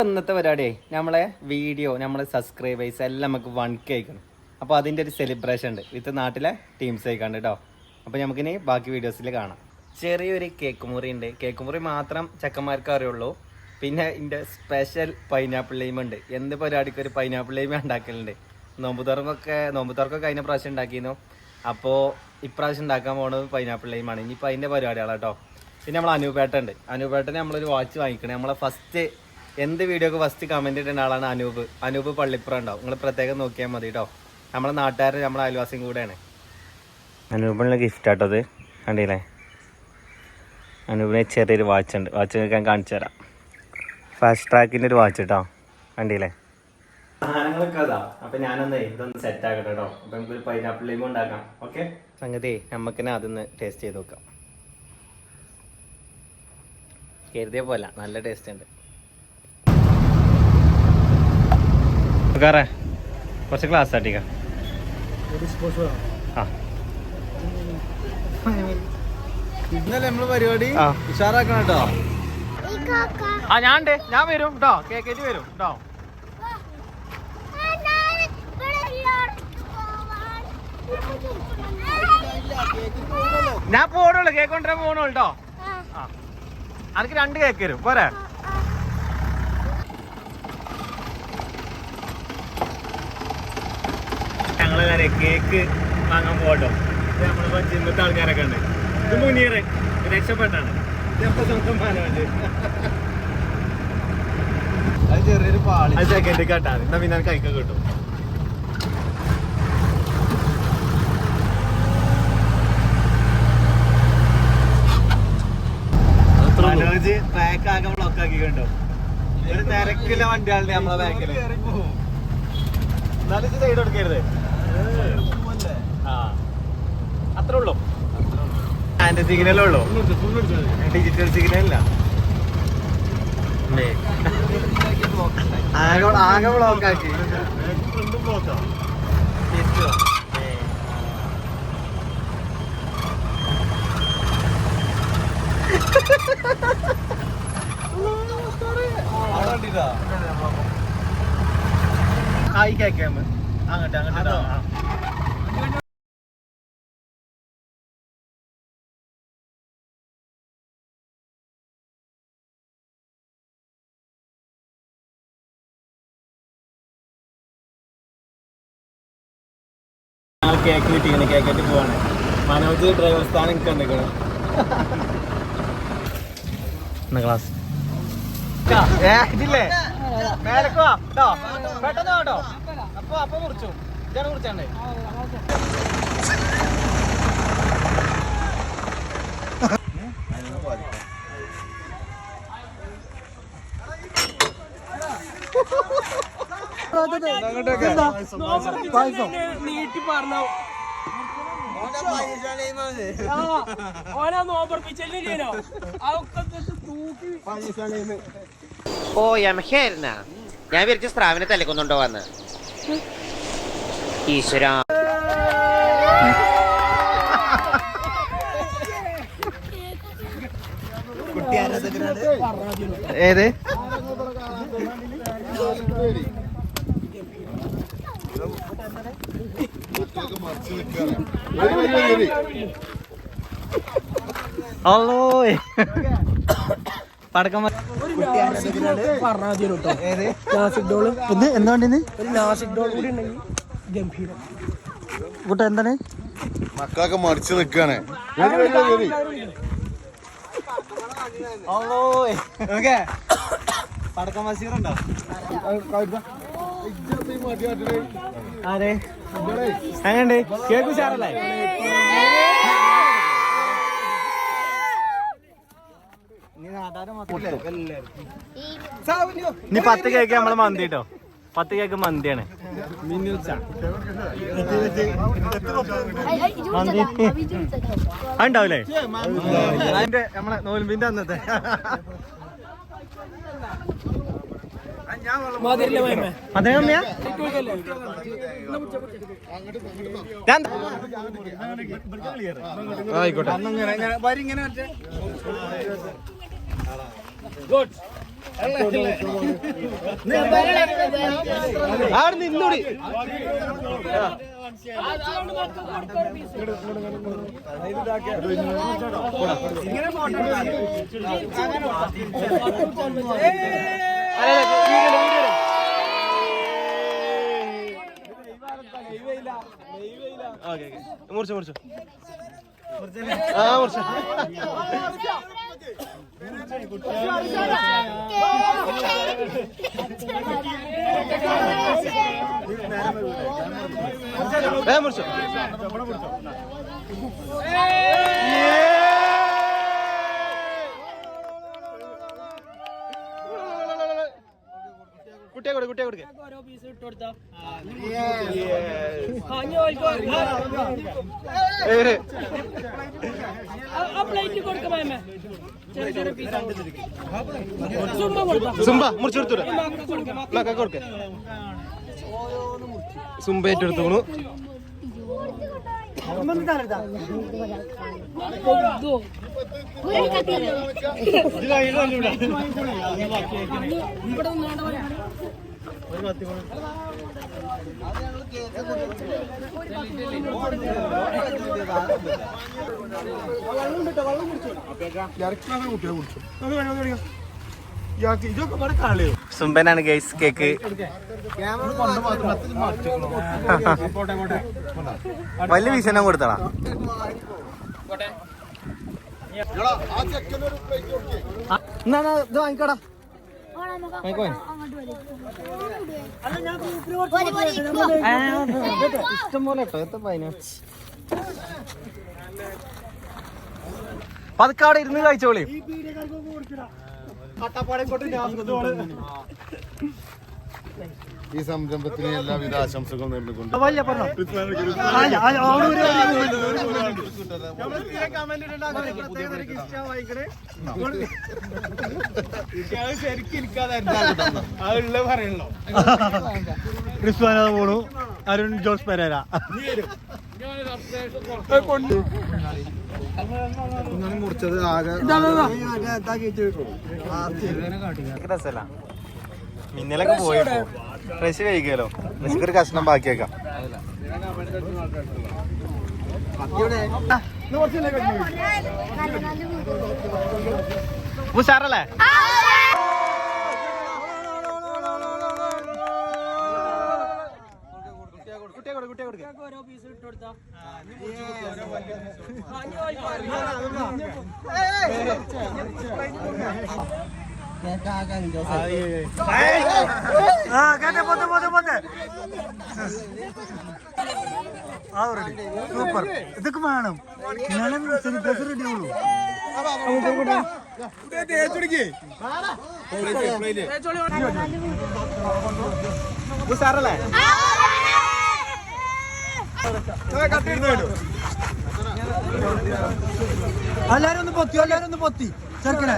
ഇന്നത്തെ പരിപാടിയായി നമ്മളെ വീഡിയോ നമ്മളെ സബ്സ്ക്രൈബേഴ്സ് എല്ലാം നമുക്ക് 1K ആയിക്കണം. അപ്പോൾ അതിൻ്റെ ഒരു സെലിബ്രേഷൻ ഉണ്ട് വിത്ത് നാട്ടിലെ ടീംസ് ആയിക്കാണ്ട് കേട്ടോ. അപ്പോൾ നമുക്കിനി ബാക്കി വീഡിയോസിൽ കാണാം. ചെറിയൊരു കേക്ക് മുറി ഉണ്ട്. കേക്ക് മുറി മാത്രം ചെക്കന്മാർക്ക് അറിയുള്ളൂ. പിന്നെ ഇതിൻ്റെ സ്പെഷ്യൽ പൈനാപ്പിൾ ലൈം ഉണ്ട്. എന്ത് പരിപാടിക്ക് ഒരു പൈനാപ്പിൾ ലൈം ഉണ്ടാക്കലുണ്ട്. നോമ്പ് തുറക്കൊക്കെ കഴിഞ്ഞ പ്രാവശ്യം ഉണ്ടാക്കിയിരുന്നു. അപ്പോൾ ഇപ്രാവശ്യം ഉണ്ടാക്കാൻ പോകുന്നത് പൈനാപ്പിൾ ലൈമാണ്. ഇനിയിപ്പോൾ അതിൻ്റെ പരിപാടികളാണ് കേട്ടോ. പിന്നെ നമ്മൾ അനൂപേട്ടൻ നമ്മളൊരു വാച്ച് വാങ്ങിക്കണേ. നമ്മളെ ഫസ്റ്റ് എന്ത് വീഡിയോക്ക് ഫസ്റ്റ് കമൻറ്റ് ഇടുന്ന ആളാണ് അനൂപ് പള്ളിപ്പുറം ഉണ്ടാവും. നിങ്ങൾ പ്രത്യേകം നോക്കിയാൽ മതി കേട്ടോ. നമ്മളെ നാട്ടുകാരും നമ്മളെ അയൽവാസിയും കൂടെയാണ്. അനൂപിനുള്ള ഗിഫ്റ്റ് ആട്ടോ അത്. കണ്ടില്ലേ, അനൂപിന് ചെറിയൊരു വാച്ച് ഉണ്ട്. വാച്ച് ഞാൻ കാണിച്ചു തരാം. ഫാസ്റ്റ് ട്രാക്കിൻ്റെ ഒരു വാച്ച് കേട്ടോ. കണ്ടില്ലേ സാധനങ്ങളൊക്കെ അതാ. അപ്പം ഞാനൊന്ന് ഇതൊന്ന് സെറ്റ് ആക്കട്ടെ കേട്ടോ. അപ്പം നമുക്കൊരു പൈനാപ്പിൾ ലൈം ഉണ്ടാക്കാം. ഓക്കെ, സംഗതി നമുക്കിനെ അതൊന്ന് ടേസ്റ്റ് ചെയ്ത് നോക്കാം. കരുതിയ പോലെ നല്ല ടേസ്റ്റ് ഉണ്ട്. കുറച്ച് ഗ്ലാസ് ആട്ടിക്ക. ഇന്നലെ നമ്മള് പരിപാടി ഉഷാറാക്കണം കേട്ടോ. ഞാൻ വരും കേട്ടോ. കേക്കേറ്റ് വരും കേട്ടോ. ഞാൻ പോണുള്ളൂ, കേക്ക് കൊണ്ടുവരാൻ പോണു കേട്ടോ. അനക്ക് 2 കേക്ക് വരും പോരെ. ഞങ്ങള് കേക്ക് വാങ്ങാൻ പോട്ടോ. നമ്മളിപ്പോ ജിമ്മത്തെ ആൾക്കാരൊക്കെ ഉണ്ട്. ഇത് മുനീർ രക്ഷപ്പെട്ടാണ്. അത് ചെറിയൊരു പാളി. അത് സെക്കൻഡ് കേട്ടാണ്. എന്നാ പിന്നെ കഴിക്കാൻ കിട്ടും. മനോജ് ട്രാക്ക് ആകെ ബ്ലോക്ക് ആക്കി കണ്ടോ. ഒരു തിരക്കില്ല വണ്ടികളുടെ നമ്മളെ ബാക്കില്. എന്നാലും സൈഡ് കൊടുക്കരുത്. അത്രേ ഉള്ളൂ. ഹാൻഡ് സിഗ്നലേ ഉള്ളൂ, ഡിജിറ്റൽ സിഗ്നൽ അല്ല. ആകെ ബ്ലോക്ക് ആക്കി. ആയി കേക്കാം അങ്ങോട്ട്. കേക്ക് കിട്ടിയാണ്. കേക്കായിട്ട് പോവാണ്. മനോജ് ഡ്രൈവർ സ്ഥാനം എനിക്ക് കണ്ടിരിക്കണം. ക്ലാസ് ഇതില്ലേ മേലക്ക് വാ കേട്ടോ. പെട്ടെന്ന് കേട്ടോ. അപ്പൊ മുറിച്ചു ഇതാണ് കുറിച്ചാണ്ടേ. നീട്ടി പറഞ്ഞു ഓ യമഹയായിരുന്ന ഞാൻ വിരിച്ച സ്രാവിനെ തലക്കൊന്നുണ്ടോ വന്ന് ഈശ്വര. ഏത് പടക്കം എന്തുകൊണ്ടിന്ന് ഒരു നാസിക് ഡോൾ കൂടി ഉണ്ടെങ്കിൽ ഗംഭീരം. കൂട്ട എന്താണ് മക്കളൊക്കെ മറിച്ച് നിക്കാണ്. പടക്കം മസീറുണ്ടോ? ആരെ അങ്ങനെ കേക്ക് ഉഷാറല്ലേ? ഇനി 10 കേക്ക് നമ്മള് മന്തി കേട്ടോ. 10 കേക്ക് മന്തിയാണ്. ഉണ്ടാവില്ലേ അതിന്റെ നമ്മളെ നോൽമ്പിന്റെ അന്നത്തെ ആയിക്കോട്ടെ. ഗുഡ് ആടെ നിന്നൂടി. മുറിച്ചു മുറിച്ചു ആ മുറിച്ചു. മുറിച്ചു. കുട്ടിയെ കൊടുക്ക കുട്ടിയെ കൊടുക്ക. ഓരോ പീസ് ഇട്ട് കൊടുത്താ പ്ലേറ്റ് കൊടുക്കാം ചെറിയ ചെറിയ പീസ് സുംബ മുറിച്ചു കൊടുത്തു. മക്ക കൊടുക്ക. സുംബ ഏറ്റെടുത്തോളൂ. സുംബനാണ് ഗൈസ് കേക്ക്. വലിയ വീശനം കൊടുത്തടാ. ഇത് വാങ്ങിക്കടാ. ഇഷ്ടം പോലെ കേട്ടോ. എത്ര പതിനോ പതുക്കാടെ ഇരുന്ന് കഴിച്ചോളി. ഈ സംരംഭത്തിന് എല്ലാവിധ ആശംസകളും നേർന്നുകൊണ്ട് പോണു. അരുൺ ജോസ് പെരേര മുറിച്ചത് ആകെ രസല്ല. മിന്നലൊക്കെ പോയപ്പോ ഫ്രഷ് കഴിക്കാലോ. ഫ്രഷ് കഷ്ണം ബാക്കിയേക്കാം. ഉഷാറല്ലേ? ഓരോ പീസ് ഇട്ട് കൊടുത്താ സൂപ്പർ. ഇതൊക്കെ വേണം. റെഡി ആവുള്ളൂ. ഉഷാറല്ലേ? എല്ലാരും ഒന്ന് പൊത്തി, എല്ലാരും ഒന്ന് പൊത്തി ചെറുക്കനെ.